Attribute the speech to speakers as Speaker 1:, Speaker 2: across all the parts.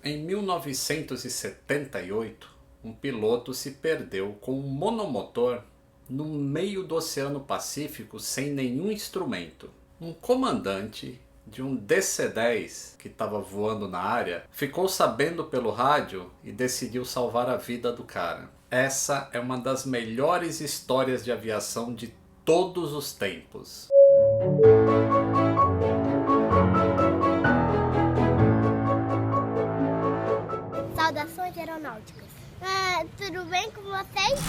Speaker 1: Em 1978, um piloto se perdeu com um monomotor no meio do Oceano Pacífico sem nenhum instrumento. Um comandante de um DC-10 que estava voando na área ficou sabendo pelo rádio e decidiu salvar a vida do cara. Essa é uma das melhores histórias de aviação de todos os tempos.
Speaker 2: Saudações aeronáuticas. Tudo bem com vocês?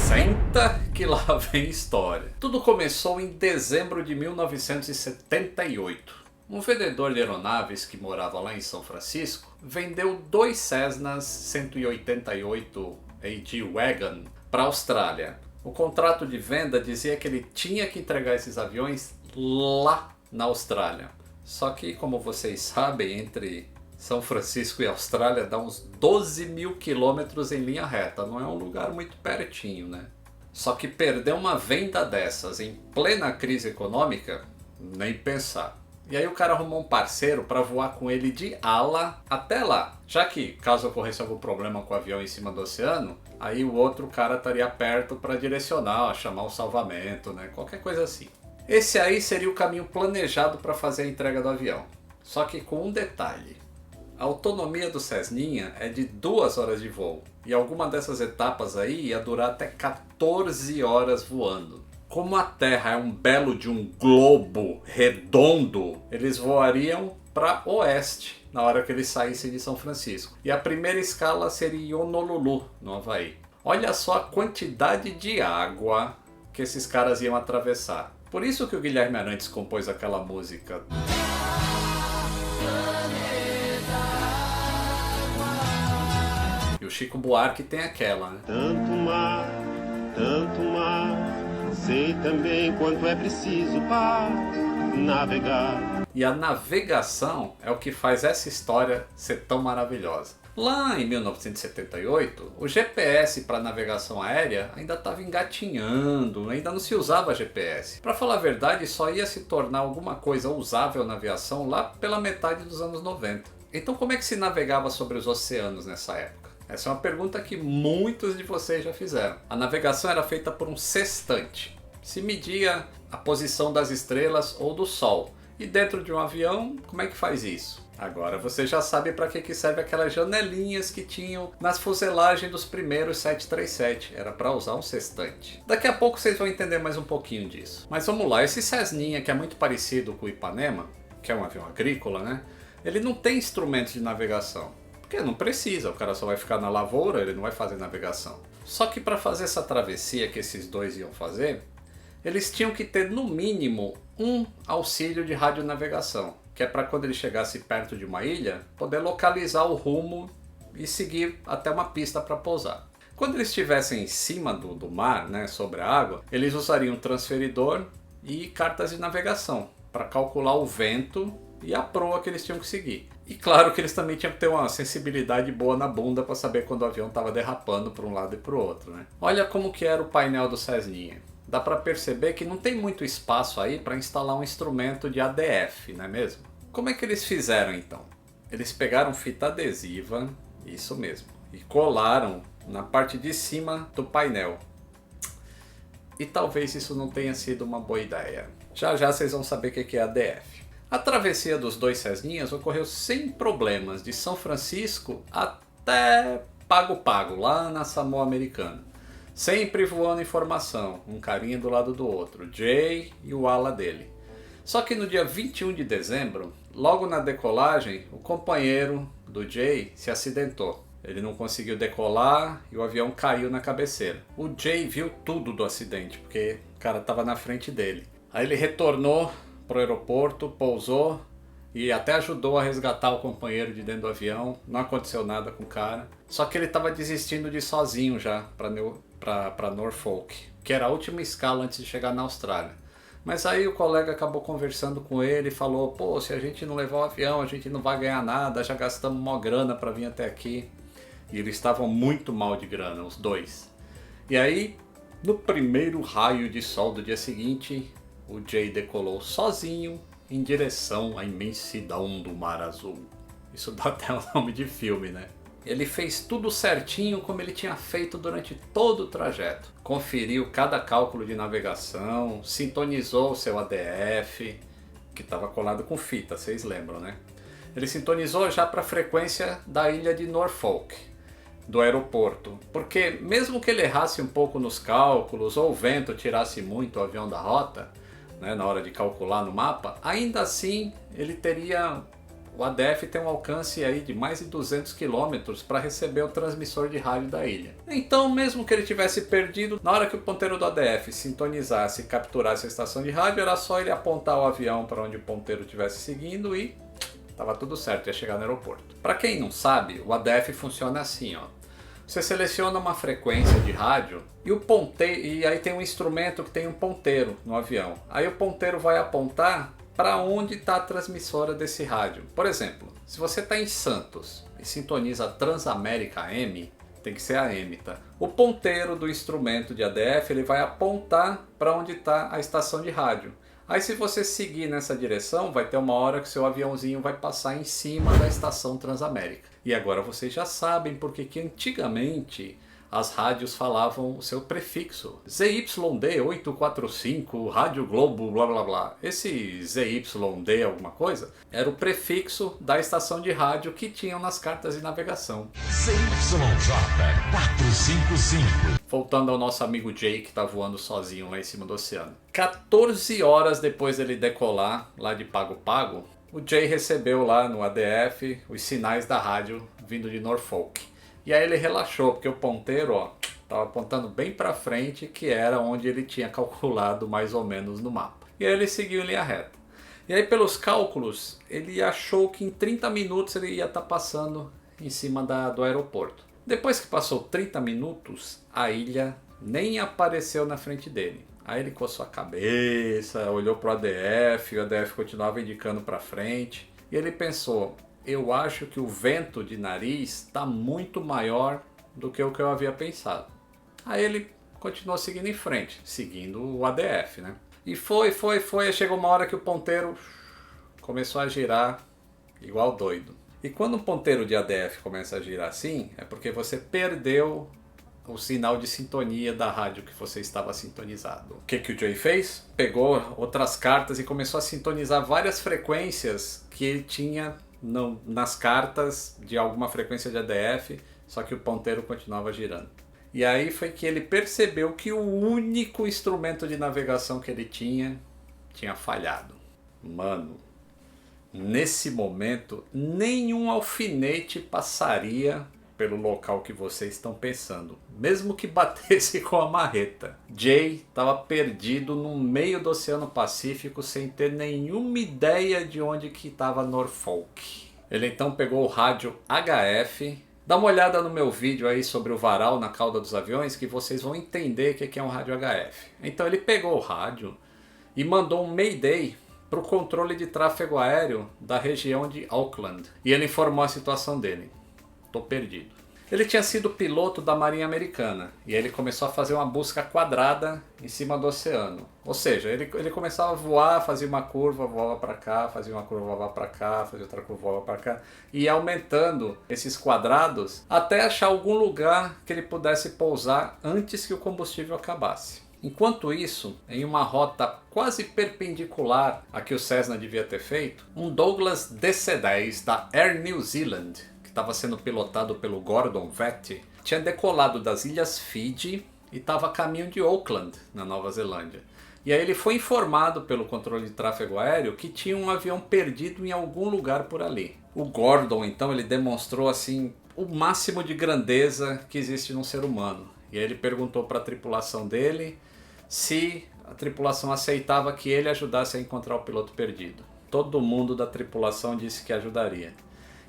Speaker 1: Senta que lá vem história. Tudo começou em dezembro de 1978. Um vendedor de aeronaves que morava lá em São Francisco vendeu 2 Cessnas 188 AG Wagon para a Austrália. O contrato de venda dizia que ele tinha que entregar esses aviões lá na Austrália. Só que, como vocês sabem, entre São Francisco e Austrália dá uns 12 mil quilômetros em linha reta. Não é um lugar muito pertinho, né? Só que perder uma venda dessas em plena crise econômica, nem pensar. E aí o cara arrumou um parceiro para voar com ele de ala até lá. Já que, caso ocorresse algum problema com o avião em cima do oceano, aí o outro cara estaria perto para direcionar, chamar o salvamento, né? Qualquer coisa assim. Esse aí seria o caminho planejado para fazer a entrega do avião. Só que com um detalhe. A autonomia do Cessninha é de 2 horas de voo. E alguma dessas etapas aí ia durar até 14 horas voando. Como a Terra é um belo de um globo redondo, eles voariam para oeste na hora que eles saíssem de São Francisco. E a primeira escala seria em Honolulu, no Havaí. Olha só a quantidade de água que esses caras iam atravessar. Por isso que o Guilherme Arantes compôs aquela música. E o Chico Buarque tem aquela, né?
Speaker 3: Tanto mar, sei também quanto é preciso para navegar.
Speaker 1: E a navegação é o que faz essa história ser tão maravilhosa. Lá em 1978, o GPS para navegação aérea ainda estava engatinhando, ainda não se usava GPS. Para falar a verdade, só ia se tornar alguma coisa usável na aviação lá pela metade dos anos 90. Então como é que se navegava sobre os oceanos nessa época? Essa é uma pergunta que muitos de vocês já fizeram. A navegação era feita por um sextante. Se media a posição das estrelas ou do Sol. E dentro de um avião, como é que faz isso? Agora você já sabe para que serve aquelas janelinhas que tinham nas fuselagens dos primeiros 737. Era para usar um sextante. Daqui a pouco vocês vão entender mais um pouquinho disso. Mas vamos lá, esse Cessninha que é muito parecido com o Ipanema, que é um avião agrícola, né? Ele não tem instrumentos de navegação. Porque não precisa, o cara só vai ficar na lavoura, ele não vai fazer navegação. Só que para fazer essa travessia que esses dois iam fazer, eles tinham que ter no mínimo um auxílio de radionavegação, que é para quando ele chegasse perto de uma ilha, poder localizar o rumo e seguir até uma pista para pousar. Quando eles estivessem em cima do mar, né, sobre a água, eles usariam um transferidor e cartas de navegação para calcular o vento e a proa que eles tinham que seguir. E claro que eles também tinham que ter uma sensibilidade boa na bunda para saber quando o avião estava derrapando para um lado e para o outro, né? Olha como que era o painel do Cessninha. Dá para perceber que não tem muito espaço aí para instalar um instrumento de ADF, não é mesmo? Como é que eles fizeram então? Eles pegaram fita adesiva, isso mesmo, e colaram na parte de cima do painel. E talvez isso não tenha sido uma boa ideia. Já já vocês vão saber o que é ADF. A travessia dos 2 Cessninhas ocorreu sem problemas de São Francisco até Pago Pago, lá na Samoa Americana. Sempre voando em formação, um carinha do lado do outro, Jay e o ala dele. Só que no dia 21 de dezembro, logo na decolagem, o companheiro do Jay se acidentou. Ele não conseguiu decolar e o avião caiu na cabeceira. O Jay viu tudo do acidente, porque o cara estava na frente dele. Aí ele retornou para o aeroporto, pousou e até ajudou a resgatar o companheiro de dentro do avião. Não aconteceu nada com o cara. Só que ele estava desistindo de ir sozinho já para Norfolk, que era a última escala antes de chegar na Austrália. Mas aí o colega acabou conversando com ele e falou: pô, se a gente não levar o avião, a gente não vai ganhar nada, já gastamos uma grana para vir até aqui. E eles estavam muito mal de grana, os dois. E aí, no primeiro raio de sol do dia seguinte, o Jay decolou sozinho em direção à imensidão do Mar Azul. Isso dá até um nome de filme, né? Ele fez tudo certinho como ele tinha feito durante todo o trajeto. Conferiu cada cálculo de navegação, sintonizou o seu ADF, que estava colado com fita, vocês lembram, né? Ele sintonizou já para a frequência da ilha de Norfolk, do aeroporto. Porque mesmo que ele errasse um pouco nos cálculos, ou o vento tirasse muito o avião da rota, né, na hora de calcular no mapa, ainda assim ele teria... O ADF tem um alcance aí de mais de 200 km para receber o transmissor de rádio da ilha. Então, mesmo que ele tivesse perdido, na hora que o ponteiro do ADF sintonizasse e capturasse a estação de rádio, era só ele apontar o avião para onde o ponteiro estivesse seguindo e estava tudo certo, ia chegar no aeroporto. Para quem não sabe, o ADF funciona assim, ó. Você seleciona uma frequência de rádio e aí tem um instrumento que tem um ponteiro no avião. Aí o ponteiro vai apontar para onde está a transmissora desse rádio. Por exemplo, se você está em Santos e sintoniza a Transamérica AM, tem que ser a AM, tá? O ponteiro do instrumento de ADF ele vai apontar para onde está a estação de rádio. Aí se você seguir nessa direção, vai ter uma hora que seu aviãozinho vai passar em cima da estação Transamérica. E agora vocês já sabem porque que antigamente as rádios falavam o seu prefixo. ZYD845, Rádio Globo, blá blá blá. Esse ZYD alguma coisa era o prefixo da estação de rádio que tinham nas cartas de navegação. ZYJ455. Voltando ao nosso amigo Jay que está voando sozinho lá em cima do oceano. 14 horas depois dele decolar lá de Pago Pago, o Jay recebeu lá no ADF os sinais da rádio vindo de Norfolk. E aí ele relaxou, porque o ponteiro estava apontando bem para frente, que era onde ele tinha calculado mais ou menos no mapa. E aí ele seguiu em linha reta. E aí pelos cálculos, ele achou que em 30 minutos ele ia estar passando em cima do aeroporto. Depois que passou 30 minutos, a ilha nem apareceu na frente dele. Aí ele coçou a cabeça, olhou para o ADF, o ADF continuava indicando para frente. E ele pensou... Eu acho que o vento de nariz está muito maior do que o que eu havia pensado. Aí ele continuou seguindo em frente, seguindo o ADF, né? E foi, chegou uma hora que o ponteiro começou a girar igual doido. E quando um ponteiro de ADF começa a girar assim, é porque você perdeu o sinal de sintonia da rádio que você estava sintonizado. O que o Jay fez? Pegou outras cartas e começou a sintonizar várias frequências que ele tinha nas cartas de alguma frequência de ADF, só que o ponteiro continuava girando. E aí foi que ele percebeu que o único instrumento de navegação que ele tinha falhado. Mano, nesse momento, nenhum alfinete passaria pelo local que vocês estão pensando, mesmo que batesse com a marreta. Jay estava perdido no meio do Oceano Pacífico sem ter nenhuma ideia de onde que estava Norfolk. Ele então pegou o rádio HF. Dá uma olhada no meu vídeo aí sobre o varal na cauda dos aviões que vocês vão entender o que é um rádio HF. Então ele pegou o rádio e mandou um Mayday para o controle de tráfego aéreo da região de Auckland. E ele informou a situação dele. Tô perdido. Ele tinha sido piloto da Marinha Americana e ele começou a fazer uma busca quadrada em cima do oceano. Ou seja, ele começava a voar, fazia uma curva, voava para cá, fazia uma curva, voava para cá, fazia outra curva, voava para cá. E ia aumentando esses quadrados até achar algum lugar que ele pudesse pousar antes que o combustível acabasse. Enquanto isso, em uma rota quase perpendicular a que o Cessna devia ter feito, um Douglas DC-10 da Air New Zealand, que estava sendo pilotado pelo Gordon Vetti, tinha decolado das Ilhas Fiji e estava a caminho de Auckland, na Nova Zelândia. E aí ele foi informado pelo controle de tráfego aéreo que tinha um avião perdido em algum lugar por ali. O Gordon, então, ele demonstrou assim o máximo de grandeza que existe num ser humano. E aí ele perguntou para a tripulação dele se a tripulação aceitava que ele ajudasse a encontrar o piloto perdido. Todo mundo da tripulação disse que ajudaria.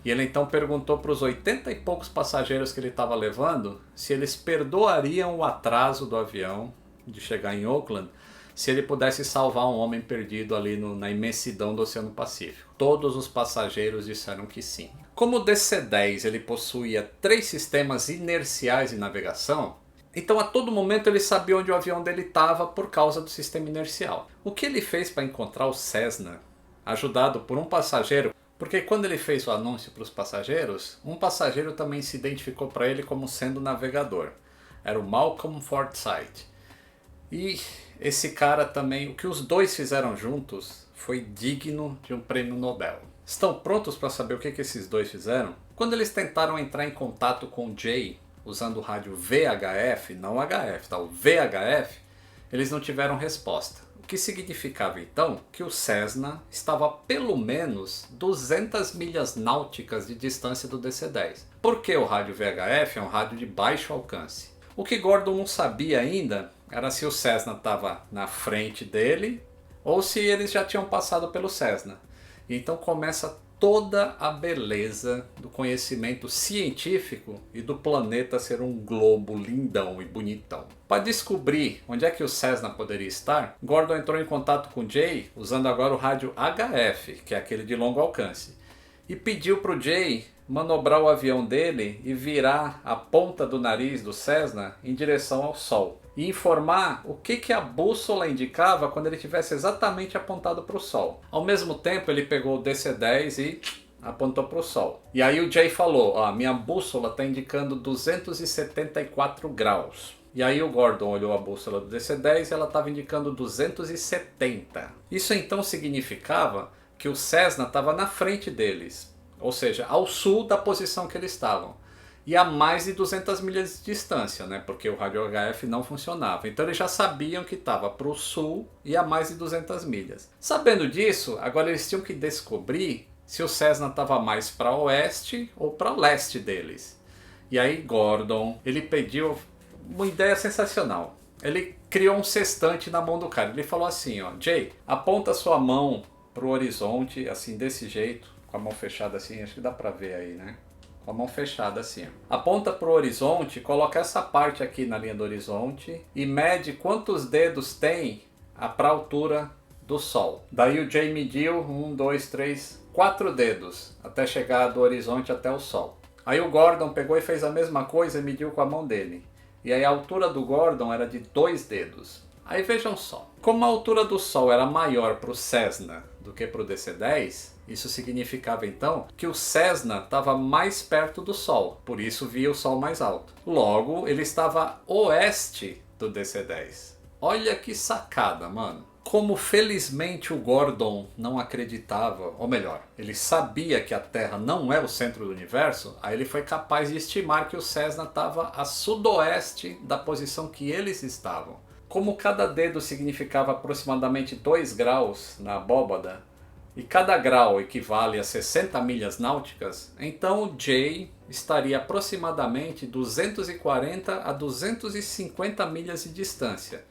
Speaker 1: E ele então perguntou para os 80 e poucos passageiros que ele estava levando se eles perdoariam o atraso do avião de chegar em Auckland se ele pudesse salvar um homem perdido ali na imensidão do Oceano Pacífico. Todos os passageiros disseram que sim. Como o DC-10 ele possuía 3 sistemas inerciais de navegação, então a todo momento ele sabia onde o avião dele estava por causa do sistema inercial. O que ele fez para encontrar o Cessna, ajudado por um passageiro Porque quando ele fez o anúncio para os passageiros, um passageiro também se identificou para ele como sendo navegador. Era o Malcolm Forsyth. E esse cara também, o que os dois fizeram juntos foi digno de um prêmio Nobel. Estão prontos para saber o que esses dois fizeram? Quando eles tentaram entrar em contato com o Jay, usando o rádio VHF, não HF, tá? O VHF, eles não tiveram resposta. O que significava então que o Cessna estava a pelo menos 200 milhas náuticas de distância do DC-10. Porque o rádio VHF é um rádio de baixo alcance. O que Gordon não sabia ainda era se o Cessna estava na frente dele ou se eles já tinham passado pelo Cessna. E então começa toda a beleza do conhecimento científico e do planeta ser um globo lindão e bonitão. Para descobrir onde é que o Cessna poderia estar, Gordon entrou em contato com Jay usando agora o rádio HF, que é aquele de longo alcance, e pediu para o Jay manobrar o avião dele e virar a ponta do nariz do Cessna em direção ao Sol. E informar o que a bússola indicava quando ele estivesse exatamente apontado para o Sol. Ao mesmo tempo ele pegou o DC-10 e apontou para o Sol. E aí o Jay falou, ó, minha bússola está indicando 274 graus. E aí o Gordon olhou a bússola do DC-10 e ela estava indicando 270. Isso então significava que o Cessna estava na frente deles, ou seja, ao sul da posição que eles estavam. E a mais de 200 milhas de distância, né? Porque o rádio HF não funcionava. Então eles já sabiam que estava para o sul e a mais de 200 milhas. Sabendo disso, agora eles tinham que descobrir se o Cessna estava mais para oeste ou para leste deles. E aí Gordon, ele pediu uma ideia sensacional. Ele criou um sextante na mão do cara. Ele falou assim, ó, Jay, aponta sua mão para o horizonte, assim, desse jeito, com a mão fechada assim, acho que dá para ver aí, né? Com a mão fechada assim. Aponta para o horizonte, coloca essa parte aqui na linha do horizonte e mede quantos dedos tem para a altura do Sol. Daí o Jay mediu 1, 2, 3, 4 dedos até chegar do horizonte até o Sol. Aí o Gordon pegou e fez a mesma coisa e mediu com a mão dele. E aí a altura do Gordon era de 2 dedos. Aí vejam só, como a altura do Sol era maior para o Cessna do que para o DC-10, isso significava então que o Cessna estava mais perto do Sol, por isso via o Sol mais alto. Logo, ele estava oeste do DC-10. Olha que sacada, mano. Como felizmente o Gordon não acreditava, ou melhor, ele sabia que a Terra não é o centro do universo, aí ele foi capaz de estimar que o Cessna estava a sudoeste da posição que eles estavam. Como cada dedo significava aproximadamente 2 graus na abóbada, e cada grau equivale a 60 milhas náuticas, então o Jay estaria aproximadamente 240 a 250 milhas de distância,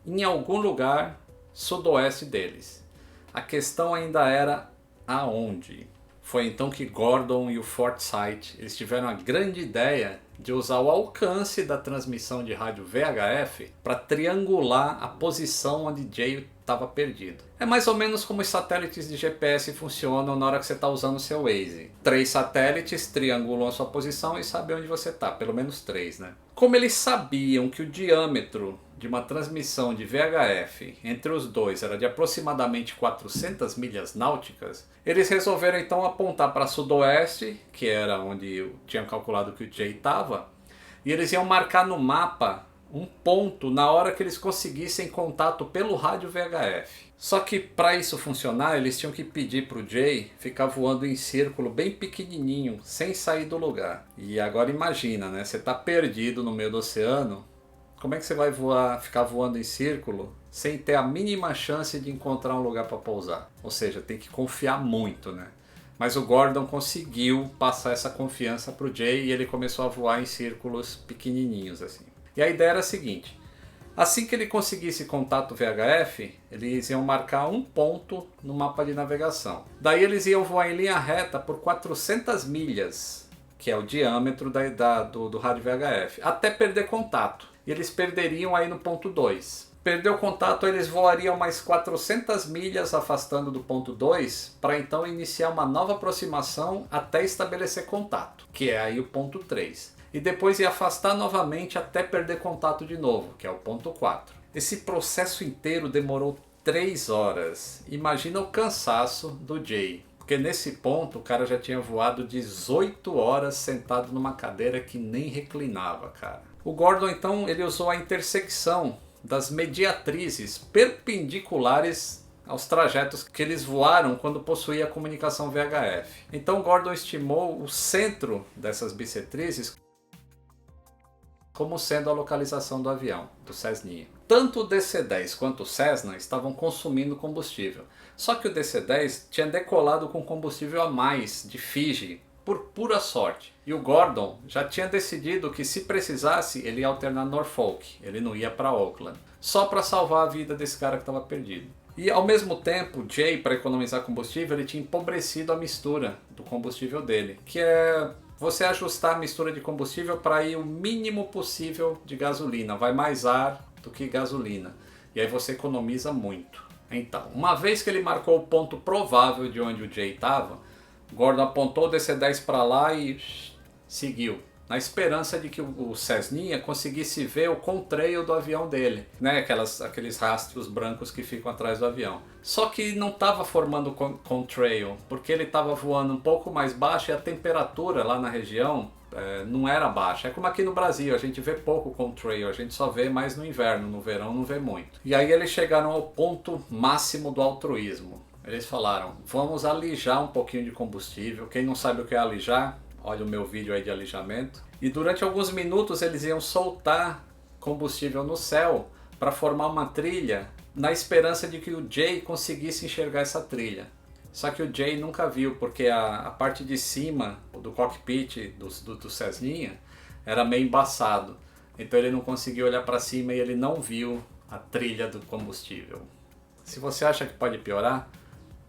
Speaker 1: em algum lugar sudoeste deles. A questão ainda era aonde. Foi então que Gordon e o Forsyth eles tiveram a grande ideia de usar o alcance da transmissão de rádio VHF para triangular a posição onde Jay estava perdido. É mais ou menos como os satélites de GPS funcionam na hora que você está usando o seu Waze. 3 satélites triangulam a sua posição e sabem onde você está, pelo menos 3, né? Como eles sabiam que o diâmetro de uma transmissão de VHF entre os dois era de aproximadamente 400 milhas náuticas, eles resolveram então apontar para sudoeste, que era onde tinham calculado que o Jay estava, e eles iam marcar no mapa um ponto na hora que eles conseguissem contato pelo rádio VHF. Só que para isso funcionar, eles tinham que pedir para o Jay ficar voando em círculo bem pequenininho, sem sair do lugar. E agora imagina, né? Você está perdido no meio do oceano, como é que você vai ficar voando em círculo sem ter a mínima chance de encontrar um lugar para pousar? Ou seja, tem que confiar muito, né? Mas o Gordon conseguiu passar essa confiança para o Jay e ele começou a voar em círculos pequenininhos assim. E a ideia era a seguinte, assim que ele conseguisse contato VHF, eles iam marcar um ponto no mapa de navegação. Daí eles iam voar em linha reta por 400 milhas, que é o diâmetro do rádio VHF, até perder contato. E eles perderiam aí no ponto 2. Perdeu contato, eles voariam mais 400 milhas afastando do ponto 2, para então iniciar uma nova aproximação até estabelecer contato, que é aí o ponto 3. E depois ia afastar novamente até perder contato de novo, que é o ponto 4. Esse processo inteiro demorou 3 horas. Imagina o cansaço do Jay, porque nesse ponto o cara já tinha voado 18 horas sentado numa cadeira que nem reclinava, cara. O Gordon então ele usou a intersecção das mediatrizes perpendiculares aos trajetos que eles voaram quando possuía a comunicação VHF. Então Gordon estimou o centro dessas bissetrizes como sendo a localização do avião, do Cessninha. Tanto o DC-10 quanto o Cessna estavam consumindo combustível. Só que o DC-10 tinha decolado com combustível a mais de Fiji, por pura sorte. E o Gordon já tinha decidido que se precisasse ele ia alternar Norfolk, ele não ia para Oakland. Só para salvar a vida desse cara que estava perdido. E ao mesmo tempo, Jay, para economizar combustível, ele tinha empobrecido a mistura do combustível dele, que é você ajustar a mistura de combustível para ir o mínimo possível de gasolina. Vai mais ar do que gasolina. E aí você economiza muito. Então, uma vez que ele marcou o ponto provável de onde o Jay estava, Gordon apontou o DC-10 para lá e seguiu, na esperança de que o Cessninha conseguisse ver o contrail do avião dele, né? Aqueles rastros brancos que ficam atrás do avião. Só que não estava formando contrail, porque ele estava voando um pouco mais baixo e a temperatura lá na região não era baixa. É como aqui no Brasil, a gente vê pouco contrail, a gente só vê mais no inverno, no verão não vê muito. E aí eles chegaram ao ponto máximo do altruísmo. Eles falaram, vamos alijar um pouquinho de combustível. Quem não sabe o que é alijar, olha o meu vídeo aí de alijamento. E durante alguns minutos eles iam soltar combustível no céu para formar uma trilha, na esperança de que o Jay conseguisse enxergar essa trilha. Só que o Jay nunca viu, porque a parte de cima do cockpit do Cessninha era meio embaçado. Então ele não conseguiu olhar para cima e ele não viu a trilha do combustível. Se você acha que pode piorar,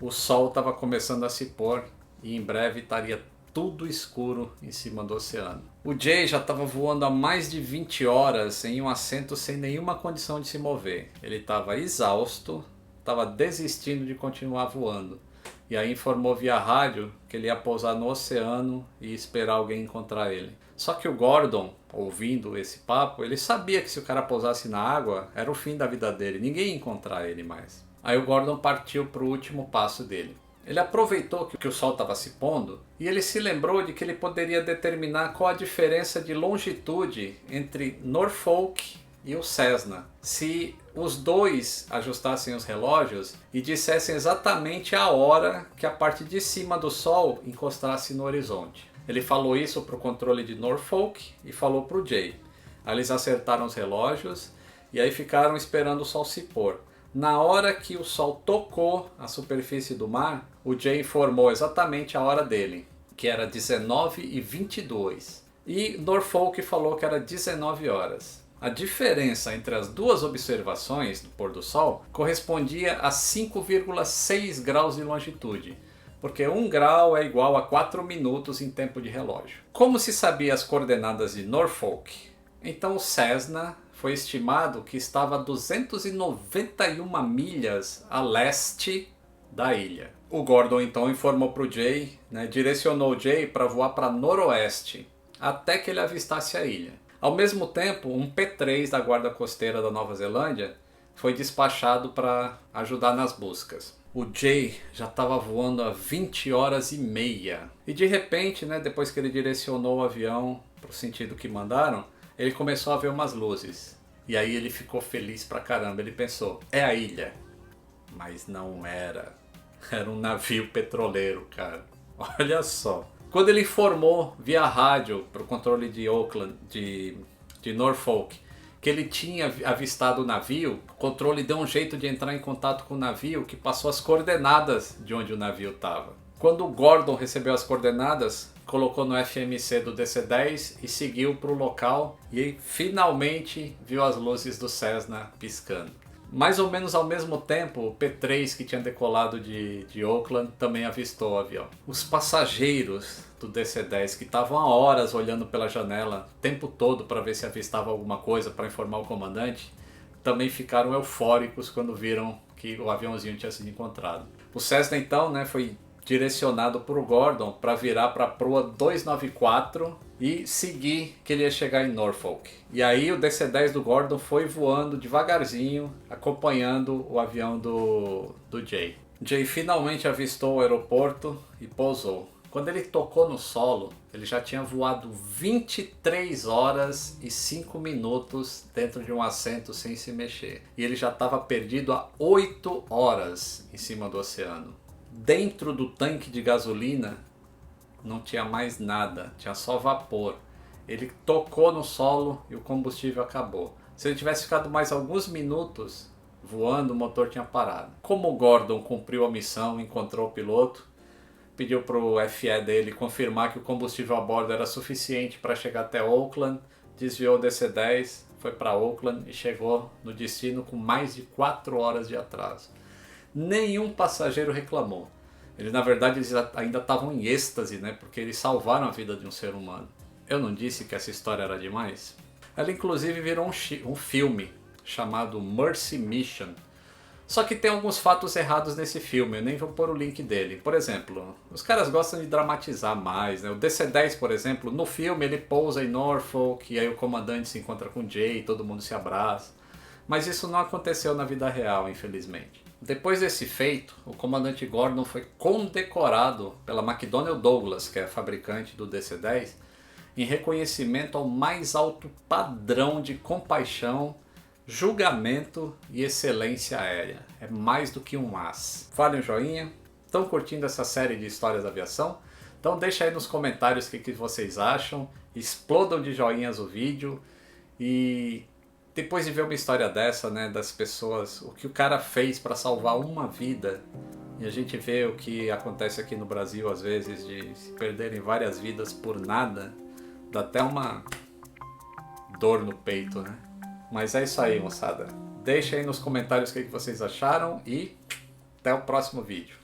Speaker 1: o sol estava começando a se pôr e em breve estaria tudo escuro em cima do oceano. O Jay já estava voando há mais de 20 horas em um assento sem nenhuma condição de se mover. Ele estava exausto, estava desistindo de continuar voando. E aí informou via rádio que ele ia pousar no oceano e esperar alguém encontrar ele. Só que o Gordon, ouvindo esse papo, ele sabia que se o cara pousasse na água, era o fim da vida dele, ninguém ia encontrar ele mais. Aí o Gordon partiu para o último passo dele. Ele aproveitou que o sol estava se pondo e ele se lembrou de que ele poderia determinar qual a diferença de longitude entre Norfolk e o Cessna, se os dois ajustassem os relógios e dissessem exatamente a hora que a parte de cima do sol encostasse no horizonte. Ele falou isso para o controle de Norfolk e falou para o Jay. Aí eles acertaram os relógios e aí ficaram esperando o sol se pôr. Na hora que o sol tocou a superfície do mar, o Jay informou exatamente a hora dele, que era 19h22. E Norfolk falou que era 19 horas. A diferença entre as duas observações do pôr do sol correspondia a 5,6 graus de longitude, porque 1 grau é igual a 4 minutos em tempo de relógio. Como se sabia as coordenadas de Norfolk? Então o Cessna foi estimado que estava a 291 milhas a leste da ilha. O Gordon então informou para o Jay, direcionou o Jay para voar para noroeste, até que ele avistasse a ilha. Ao mesmo tempo, um P-3 da Guarda Costeira da Nova Zelândia foi despachado para ajudar nas buscas. O Jay já estava voando há 20 horas e meia. E de repente, depois que ele direcionou o avião para o sentido que mandaram, ele começou a ver umas luzes. E aí ele ficou feliz pra caramba. Ele pensou, é a ilha. Mas não era. Era um navio petroleiro, cara. Olha só. Quando ele informou via rádio para o controle de Oakland, de Norfolk, que ele tinha avistado o navio, o controle deu um jeito de entrar em contato com o navio, que passou as coordenadas de onde o navio estava. Quando o Gordon recebeu as coordenadas, colocou no FMC do DC-10 e seguiu para o local e finalmente viu as luzes do Cessna piscando. Mais ou menos ao mesmo tempo, o P-3 que tinha decolado de Oakland também avistou o avião. Os passageiros do DC-10 que estavam há horas olhando pela janela o tempo todo para ver se avistava alguma coisa para informar o comandante, também ficaram eufóricos quando viram que o aviãozinho tinha sido encontrado. O Cessna então foi direcionado por Gordon para virar para a proa 294 e seguir que ele ia chegar em Norfolk. E aí o DC-10 do Gordon foi voando devagarzinho, acompanhando o avião do Jay. Jay finalmente avistou o aeroporto e pousou. Quando ele tocou no solo, ele já tinha voado 23 horas e 5 minutos dentro de um assento sem se mexer. E ele já estava perdido há 8 horas em cima do oceano. Dentro do tanque de gasolina não tinha mais nada, tinha só vapor. Ele tocou no solo e o combustível acabou. Se ele tivesse ficado mais alguns minutos voando, o motor tinha parado. Como o Gordon cumpriu a missão, encontrou o piloto, pediu para o FE dele confirmar que o combustível a bordo era suficiente para chegar até Oakland, desviou o DC-10, foi para Oakland e chegou no destino com mais de 4 horas de atraso. Nenhum passageiro reclamou. Na verdade, eles ainda estavam em êxtase, né? Porque eles salvaram a vida de um ser humano. Eu não disse que essa história era demais? Ela inclusive virou um filme chamado Mercy Mission. Só que tem alguns fatos errados nesse filme, eu nem vou pôr o link dele. Por exemplo, os caras gostam de dramatizar mais, né? O DC-10, por exemplo, no filme ele pousa em Norfolk, e aí o comandante se encontra com Jay, todo mundo se abraça. Mas isso não aconteceu na vida real, infelizmente. Depois desse feito, o comandante Gordon foi condecorado pela McDonnell Douglas, que é a fabricante do DC-10, em reconhecimento ao mais alto padrão de compaixão, julgamento e excelência aérea. É mais do que um as. Vale um joinha. Estão curtindo essa série de histórias da aviação? Então deixa aí nos comentários o que vocês acham. Explodam de joinhas o vídeo. E depois de ver uma história dessa, né, das pessoas, o que o cara fez para salvar uma vida, e a gente vê o que acontece aqui no Brasil às vezes, de se perderem várias vidas por nada, dá até uma dor no peito, né? Mas é isso aí, moçada. Deixa aí nos comentários o que vocês acharam e até o próximo vídeo.